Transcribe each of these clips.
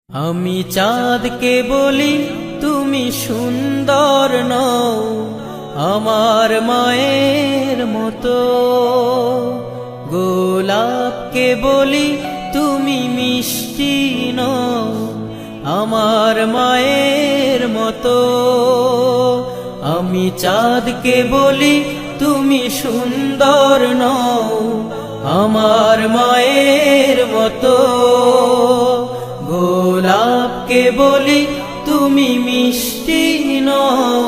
আমি চাঁদকে বলি তুমি সুন্দর নও আমার মায়ের মতো, গোলাপকে বলি তুমি মিষ্টি নও আমার মায়ের মতো। আমি চাঁদকে বলি তুমি সুন্দর নও আমার মায়ের মতো, গোলাপকে বলি তুমি মিষ্টি নও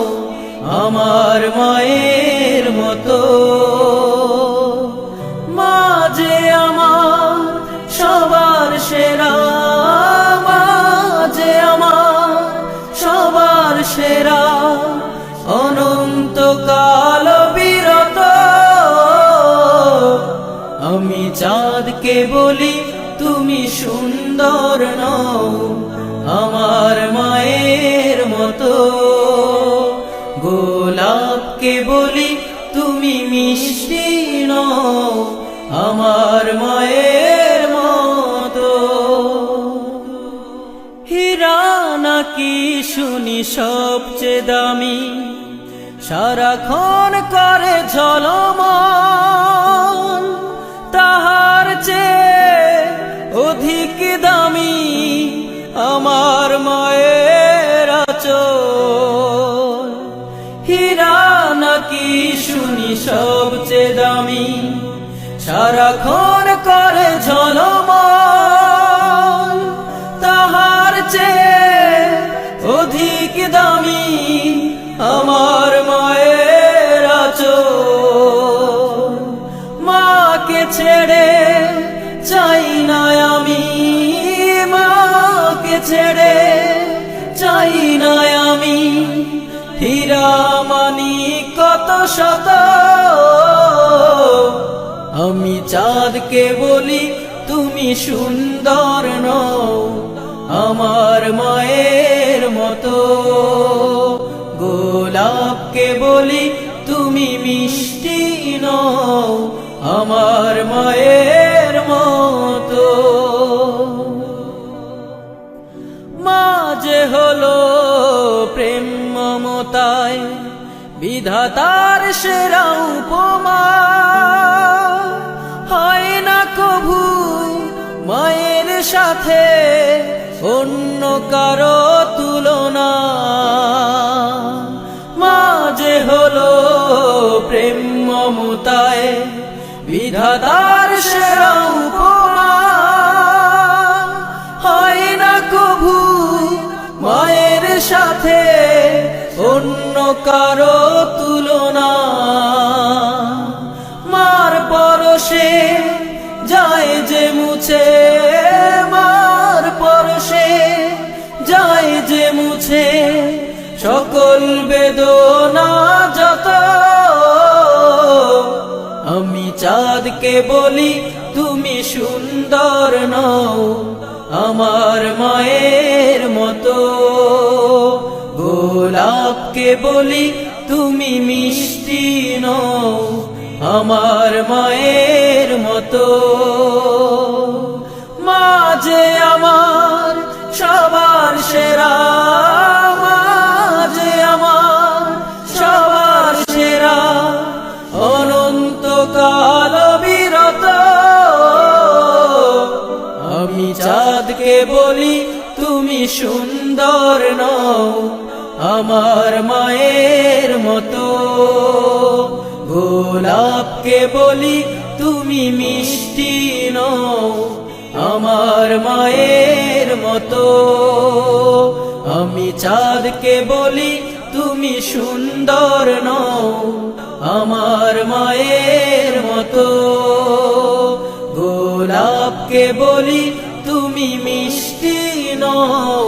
আমার মায়ের মতো। মা যে আমার সবার সেরা, মা যে আমার সবার সেরা, অনন্তকাল বিরত। আমি চাঁদকে বলি তুমি সুন্দর নও আমার মায়ের মতো, গোলাপকে বলি তুমি মিষ্টি নও আমার মায়ের মতো। হীরা নাকি শুনি সবচেয়ে দামি, সারাক্ষণ করে ঝলমল, তাহার চেয়ে অধিক দামি আমার মায়ের আঁচল। হীরা নাকি শুনি সবচেয়ে দামি, সারাক্ষণ করে ঝলমল, তাহার চেয়ে অধিক দামি আমার মায়ের আঁচল। মাকে ছেড়ে চাই না আমি, মাকে ছেড়ে চাই না আমি, হীরা মানি কত শত। আমি চাঁদকে বলি তুমি সুন্দর নও আমার মায়ের মতো, গোলাপকে বলি তুমি মিষ্টি নও আমার মায়ের মতো। মা যে হলো প্রেম মমতায় বিধাতার সেরা উপমা, হয় না কভু মায়ের সাথে অন্য কারো তুলনা। মা যে হলো প্রেম মমতায় বিধাতার সেরা উপমা, হয় না কভু মায়ের সাথে অন্য কারো তুলনা। মার পরশে যায় যে মুছে, মার পরশে যায় যে মুছে সকল বেদনা যত। আমি চাঁদকে বলি তুমি সুন্দর নও আমার মায়ের মতো, গোলাপকে বলি তুমি মিষ্টি নও আমার মায়ের মতো। মা যে আমার সবার সেরা, মা যে আমার সবার সেরা, অনন্তকাল বিরত। আমি চাঁদকে বলি তুমি সুন্দর নও আমার মায়ের মতো, গোলাপকে বলি তুমি মিষ্টি নও আমার মায়ের মতো। আমি চাঁদকে বলি তুমি সুন্দর নও আমার মায়ের মতো, গোলাপকে বলি তুমি মিষ্টি নও